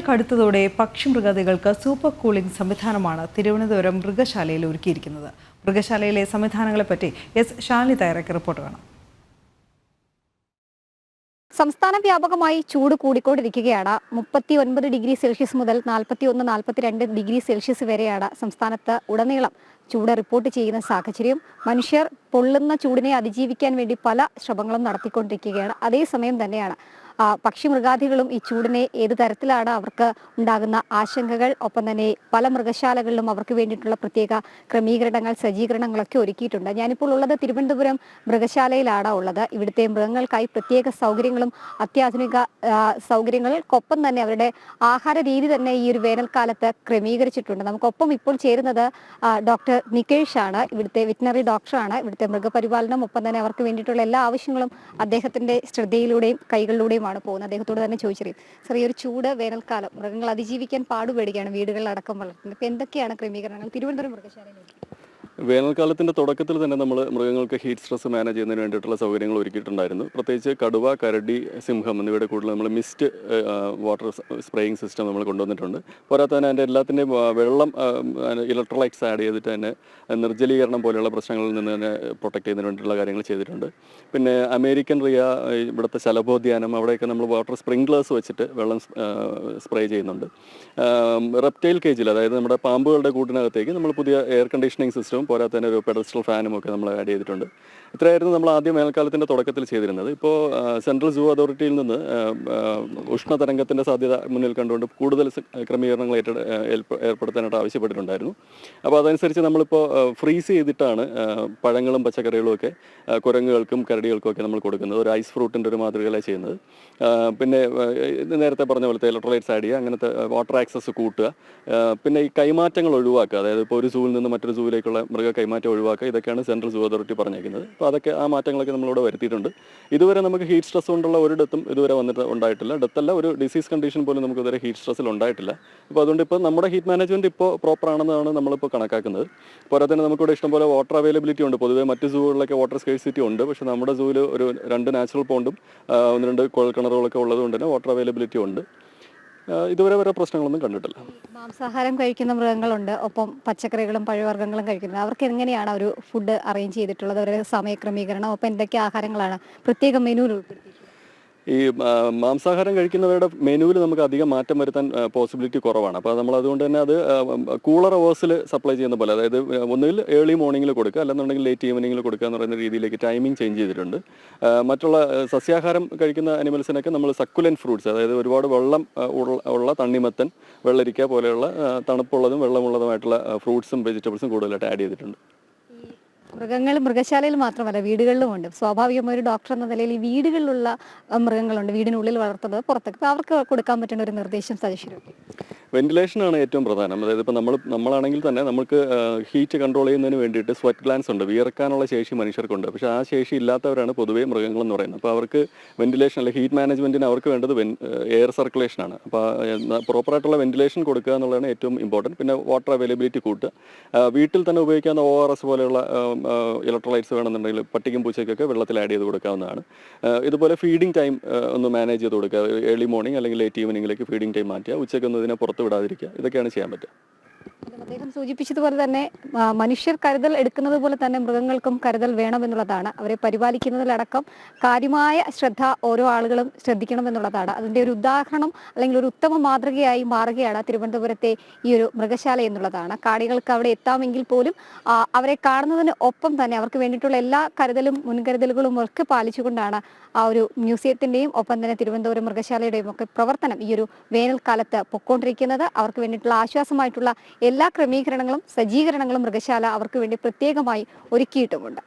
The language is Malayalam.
കടുത്തതോടെ പക്ഷിമൃഗാദികൾക്ക് സൂപ്പർ കൂളിംഗ് സംവിധാനമാണ് തിരുവനന്തപുരം മൃഗശാലയിൽ ഒരുക്കിയിരിക്കുന്നത്. മൃഗശാലയിലെ സംവിധാനങ്ങളെപ്പറ്റി എസ് ശാലിനി തയ്യാറാക്കിയ റിപ്പോർട്ട് കാണാം. സംസ്ഥാന വ്യാപകമായി ചൂട് കൂടിക്കൊണ്ടിരിക്കുകയാണ്. 39 ഡിഗ്രി സെൽഷ്യസ് മുതൽ 41-42 ഡിഗ്രി സെൽഷ്യസ് വരെയാണ് സംസ്ഥാനത്ത് ഉടനീളം ചൂട് റിപ്പോർട്ട് ചെയ്യുന്ന സാഹചര്യം. മനുഷ്യർ പൊള്ളുന്ന ചൂടിനെ അതിജീവിക്കാൻ വേണ്ടി പല ശ്രമങ്ങളും നടത്തിക്കൊണ്ടിരിക്കുകയാണ്. അതേസമയം തന്നെയാണ് പക്ഷിമൃഗാദികളും ഈ ചൂടിനെ ഏത് തരത്തിലാണ് അവർക്ക് ഉണ്ടാകുന്ന ആശങ്കകൾ, ഒപ്പം തന്നെ പല മൃഗശാലകളിലും അവർക്ക് വേണ്ടിയിട്ടുള്ള പ്രത്യേക ക്രമീകരണങ്ങൾ, സജ്ജീകരണങ്ങളൊക്കെ ഒരുക്കിയിട്ടുണ്ട്. ഞാനിപ്പോൾ ഉള്ളത് തിരുവനന്തപുരം മൃഗശാലയിലാണ് ഉള്ളത്. ഇവിടുത്തെ മൃഗങ്ങൾക്കായി പ്രത്യേക സൗകര്യങ്ങളും അത്യാധുനിക സൗകര്യങ്ങൾക്കൊപ്പം തന്നെ അവരുടെ ആഹാര രീതി തന്നെ ഈ ഒരു വേനൽക്കാലത്ത് ക്രമീകരിച്ചിട്ടുണ്ട്. നമുക്കൊപ്പം ഇപ്പോൾ ചേരുന്നത് ഡോക്ടർ നികേഷ് ആണ്. ഇവിടുത്തെ വെറ്റിനറി ഡോക്ടറാണ്. ഇവിടുത്തെ മൃഗപരിപാലനം, ഒപ്പം തന്നെ അവർക്ക് വേണ്ടിയിട്ടുള്ള എല്ലാ ആവശ്യങ്ങളും അദ്ദേഹത്തിന്റെ ശ്രദ്ധയിലൂടെയും കൈകളിലൂടെയും പോകുന്നത്. അദ്ദേഹത്തോട് തന്നെ ചോദിച്ചറിയും. സർ, ഈ ഒരു ചൂട് വേനൽക്കാലം മൃഗങ്ങൾ അതിജീവിക്കാൻ പാടുപെടുകയാണ് വീടുകളിലടക്കം വളർത്തുന്നത്. ഇപ്പൊ എന്തൊക്കെയാണ് ക്രമീകരണങ്ങൾ തിരുവനന്തപുരം മൃഗശാലയിലേക്ക്? വേനൽക്കാലത്തിൻ്റെ തുടക്കത്തിൽ തന്നെ നമ്മൾ മൃഗങ്ങൾക്ക് ഹീറ്റ് സ്ട്രെസ് മാനേജ് ചെയ്യുന്നതിന് വേണ്ടിയിട്ടുള്ള സൗകര്യങ്ങൾ ഒരുക്കിയിട്ടുണ്ടായിരുന്നു. പ്രത്യേകിച്ച് കടുവ, കരടി, സിംഹം എന്നിവയുടെ കൂടുതൽ നമ്മൾ മിസ്റ്റ് വാട്ടർ സ്പ്രേയിങ് സിസ്റ്റം നമ്മൾ കൊണ്ടുവന്നിട്ടുണ്ട്. പോരാത്ത തന്നെ അതിൻ്റെ എല്ലാത്തിൻ്റെയും വെള്ളം ഇലക്ട്രോലൈറ്റ്സ് ആഡ് ചെയ്തിട്ട് തന്നെ നിർജ്ജലീകരണം പോലെയുള്ള പ്രശ്നങ്ങളിൽ നിന്ന് തന്നെ പ്രൊട്ടക്ട് ചെയ്യുന്നതിന് വേണ്ടിയിട്ടുള്ള കാര്യങ്ങൾ ചെയ്തിട്ടുണ്ട്. പിന്നെ അമേരിക്കൻ റിയ, ഇവിടുത്തെ ശലഭോദ്യാനം, അവിടെയൊക്കെ നമ്മൾ വാട്ടർ സ്പ്രിംഗ്ലേഴ്സ് വെച്ചിട്ട് വെള്ളം സ്പ്രേ ചെയ്യുന്നുണ്ട്. റെപ്റ്റൈൽ കേജിൽ, അതായത് നമ്മുടെ പാമ്പുകളുടെ കൂട്ടിനകത്തേക്ക് നമ്മൾ പുതിയ എയർ കണ്ടീഷനിങ് സിസ്റ്റവും പോരാത്ത തന്നെ ഒരു പെഡസ്റ്റൽ ഫാനും ഒക്കെ നമ്മൾ ആഡ് ചെയ്തിട്ടുണ്ട്. ഇത്രയായിരുന്നു നമ്മൾ ആദ്യം വേനൽക്കാലത്തിൻ്റെ തുടക്കത്തിൽ ചെയ്തിരുന്നത്. ഇപ്പോൾ സെൻട്രൽ സൂ അതോറിറ്റിയിൽ നിന്ന് ഉഷ്ണതരംഗത്തിൻ്റെ സാധ്യത മുന്നിൽ കണ്ടുകൊണ്ട് കൂടുതൽ ക്രമീകരണങ്ങൾ ഏർപ്പെടുത്താനായിട്ട് ആവശ്യപ്പെട്ടിട്ടുണ്ടായിരുന്നു. അപ്പോൾ അതനുസരിച്ച് നമ്മളിപ്പോൾ ഫ്രീസ് ചെയ്തിട്ടാണ് പഴങ്ങളും പച്ചക്കറികളും ഒക്കെ കുരങ്ങുകൾക്കും കരടികൾക്കും ഒക്കെ നമ്മൾ കൊടുക്കുന്നത്. ഒരു ഐസ് ഫ്രൂട്ടിൻ്റെ ഒരു മാതൃകയിലാണ് ചെയ്യുന്നത്. പിന്നെ നേരത്തെ പറഞ്ഞ പോലത്തെ ഇലക്ട്രോലൈറ്റ്സ് ആഡ് ചെയ്യുക, അങ്ങനത്തെ വാട്ടർ ആക്സസ് കൂട്ടുക, പിന്നെ ഈ കൈമാറ്റങ്ങൾ ഒഴിവാക്കുക. അതായത് ഇപ്പോൾ ഒരു സൂവിൽ നിന്ന് മറ്റൊരു സൂവിലേക്കുള്ള മൃഗ കൈമാറ്റം ഒഴിവാക്കുക. ഇതൊക്കെയാണ് സെൻട്രൽ സൂ അതോറിറ്റി പറഞ്ഞേക്കുന്നത്. അപ്പോൾ അതൊക്കെ ആ മാറ്റങ്ങളൊക്കെ നമ്മളിവിടെ വരുത്തിയിട്ടുണ്ട്. ഇതുവരെ നമുക്ക് ഹീറ്റ് സ്ട്രെസ് കൊണ്ടുള്ള ഒരു ഡെത്തും ഇതുവരെ ഉണ്ടായിട്ടില്ല. ഡെത്തല്ല, ഒരു ഡിസീസ് കണ്ടീഷൻ പോലും നമുക്ക് ഇതുവരെ ഹീറ്റ് സ്ട്രെസ്സിൽ ഉണ്ടായിട്ടില്ല. അപ്പോൾ അതുകൊണ്ട് ഇപ്പോൾ നമ്മുടെ ഹീറ്റ് മാനേജ്മെൻറ്റ് ഇപ്പോൾ പ്രോപ്പർ ആണെന്നാണ് നമ്മളിപ്പോൾ കണക്കാക്കുന്നത്. പോരാതെ തന്നെ നമുക്കിവിടെ ഇഷ്ടംപോലെ വാട്ടർ അവൈലബിലിറ്റി ഉണ്ട്. പൊതുവേ മറ്റ് സൂകളിലൊക്കെ വാട്ടർ സ്കേഴ്സിറ്റി ഉണ്ട്. പക്ഷേ നമ്മുടെ സൂവിൽ ഒരു 2 നാച്ചുറൽ പോണ്ടും 1-2 കുഴൽക്കിണറുകളൊക്കെ ഉള്ളതുകൊണ്ട് തന്നെ വാട്ടർ അവൈലബിലിറ്റി ഉണ്ട്. ഇതുവരെ വരെ പ്രശ്നങ്ങളൊന്നും കണ്ടിട്ടില്ല. മാംസാഹാരം കഴിക്കുന്ന മൃഗങ്ങളുണ്ട്, ഒപ്പം പച്ചക്കറികളും പഴവർഗ്ഗങ്ങളും കഴിക്കുന്നത്. അവർക്ക് എങ്ങനെയാണ് ഒരു ഫുഡ് അറേഞ്ച് ചെയ്തിട്ടുള്ളത്? അവരുടെ സമയക്രമീകരണം, ഒപ്പം എന്തൊക്കെ ആഹാരങ്ങളാണ് പ്രത്യേക മെനുവിൽ ഉൾപ്പെടുത്തിയിട്ടുള്ളത്? ഈ മാംസാഹാരം കഴിക്കുന്നവരുടെ മെനുവിൽ നമുക്ക് അധികം മാറ്റം വരുത്താൻ പോസിബിലിറ്റി കുറവാണ്. അപ്പോൾ നമ്മൾ അതുകൊണ്ട് തന്നെ അത് കൂളർ അവേഴ്സിൽ സപ്ലൈ ചെയ്യുന്ന പോലെ, അതായത് ഒന്നുകിൽ ഏർലി മോർണിംഗിൽ കൊടുക്കുക, അല്ലെന്നുണ്ടെങ്കിൽ ലേറ്റ് ഈവനിങ്ങിൽ കൊടുക്കുക എന്ന് പറയുന്ന രീതിയിലേക്ക് ടൈമിംഗ് ചേഞ്ച് ചെയ്തിട്ടുണ്ട്. മറ്റുള്ള സസ്യാഹാരം കഴിക്കുന്ന അനിമൽസിനൊക്കെ നമ്മൾ സക്കുലൻറ്റ് ഫ്രൂട്ട്സ്, അതായത് ഒരുപാട് വെള്ളം ഉള്ള തണ്ണിമത്തൻ, വെള്ളരിക്ക പോലെയുള്ള തണുപ്പുള്ളതും വെള്ളമുള്ളതുമായിട്ടുള്ള ഫ്രൂട്ട്സും വെജിറ്റബിൾസും കൂടുതലായിട്ട് ആഡ് ചെയ്തിട്ടുണ്ട്. മൃഗങ്ങൾ മൃഗശാലയിൽ മാത്രമല്ല വീടുകളിലുമുണ്ട്. സ്വാഭാവികമായ ഒരു ഡോക്ടർ എന്ന നിലയിൽ ഈ വീടുകളിലുള്ള മൃഗങ്ങളുണ്ട്, വീടിനുള്ളിൽ വളർത്തുന്നത്, പുറത്തേക്ക്. അപ്പോൾ അവർക്ക് കൊടുക്കാൻ പറ്റുന്ന ഒരു നിർദ്ദേശം, സജഷൻ? വെന്റിലേഷനാണ് ഏറ്റവും പ്രധാനം. അതായത് ഇപ്പോൾ നമ്മളാണെങ്കിൽ തന്നെ നമുക്ക് ഹീറ്റ് കൺട്രോൾ ചെയ്യുന്നതിന് വേണ്ടിയിട്ട് സ്വെറ്റ് ഗ്ലാൻസ് ഉണ്ട്, വിയർക്കാനുള്ള ശേഷി മനുഷ്യർക്കുണ്ട്. പക്ഷേ ആ ശേഷി ഇല്ലാത്തവരാണ് പൊതുവേ മൃഗങ്ങളെന്ന് പറയുന്നത്. അപ്പോൾ അവർക്ക് വെന്റിലേഷൻ അല്ലെങ്കിൽ ഹീറ്റ് മാനേജ്മെൻറ്റിന് അവർക്ക് വേണ്ടത് എയർ സർക്കുലേഷനാണ്. അപ്പോൾ പ്രോപ്പറായിട്ടുള്ള വെന്റിലേഷൻ കൊടുക്കുക എന്നുള്ളതാണ് ഏറ്റവും ഇമ്പോർട്ടൻറ്റ്. പിന്നെ വാട്ടർ അവൈലബിലിറ്റി കൂട്ടുക. വീട്ടിൽ തന്നെ ഉപയോഗിക്കാവുന്ന ORS പോലെയുള്ള ഇലക്ട്രോലൈറ്റ്സ് വേണമെന്നുണ്ടെങ്കിൽ പട്ടിക്കും പൂച്ചയ്ക്കൊക്കെ വെള്ളത്തിൽ ആഡ് ചെയ്ത് കൊടുക്കാവുന്നതാണ്. ഇതുപോലെ ഫീഡിംഗ് ടൈം ഒന്ന് മാനേജ് ചെയ്ത് കൊടുക്കുക. ഏർലി മോർണിംഗ് അല്ലെങ്കിൽ ലേറ്റ് ഈവനിങ്ങിലേക്ക് ഫീഡിംഗ് ടൈം മാറ്റുക. ഉച്ചയ്ക്കൊന്നും ഇതിനെ പുറത്ത് വിടാതിരിക്കുക. ഇതൊക്കെയാണ് ചെയ്യാൻ പറ്റുക. അദ്ദേഹം സൂചിപ്പിച്ചതുപോലെ തന്നെ മനുഷ്യർ കരുതൽ എടുക്കുന്നത് പോലെ തന്നെ മൃഗങ്ങൾക്കും കരുതൽ വേണമെന്നുള്ളതാണ്. അവരെ പരിപാലിക്കുന്നതിലടക്കം കാര്യമായ ശ്രദ്ധ ഓരോ ആളുകളും ശ്രദ്ധിക്കണമെന്നുള്ളതാണ്. അതിൻ്റെ ഒരു ഉദാഹരണം അല്ലെങ്കിൽ ഒരു ഉത്തമ മാതൃകയായി മാറുകയാണ് തിരുവനന്തപുരത്തെ ഈ ഒരു മൃഗശാല എന്നുള്ളതാണ്. കാണികൾക്ക് അവിടെ എത്താമെങ്കിൽ പോലും അവരെ കാണുന്നതിന് ഒപ്പം തന്നെ അവർക്ക് വേണ്ടിയിട്ടുള്ള എല്ലാ കരുതലും മുൻകരുതലുകളും ഒക്കെ പാലിച്ചുകൊണ്ടാണ് ആ ഒരു മ്യൂസിയത്തിൻ്റെയും ഒപ്പം തന്നെ തിരുവനന്തപുരം മൃഗശാലയുടെയും ഒക്കെ പ്രവർത്തനം ഈ ഒരു വേനൽക്കാലത്ത് പൊയ്ക്കൊണ്ടിരിക്കുന്നത്. അവർക്ക് വേണ്ടിയിട്ടുള്ള ആശ്വാസമായിട്ടുള്ള എല്ലാ ക്രമീകരണങ്ങളും സജ്ജീകരണങ്ങളും മൃഗശാല അവർക്ക് വേണ്ടി പ്രത്യേകമായി ഒരുക്കിയിട്ടുമുണ്ട്.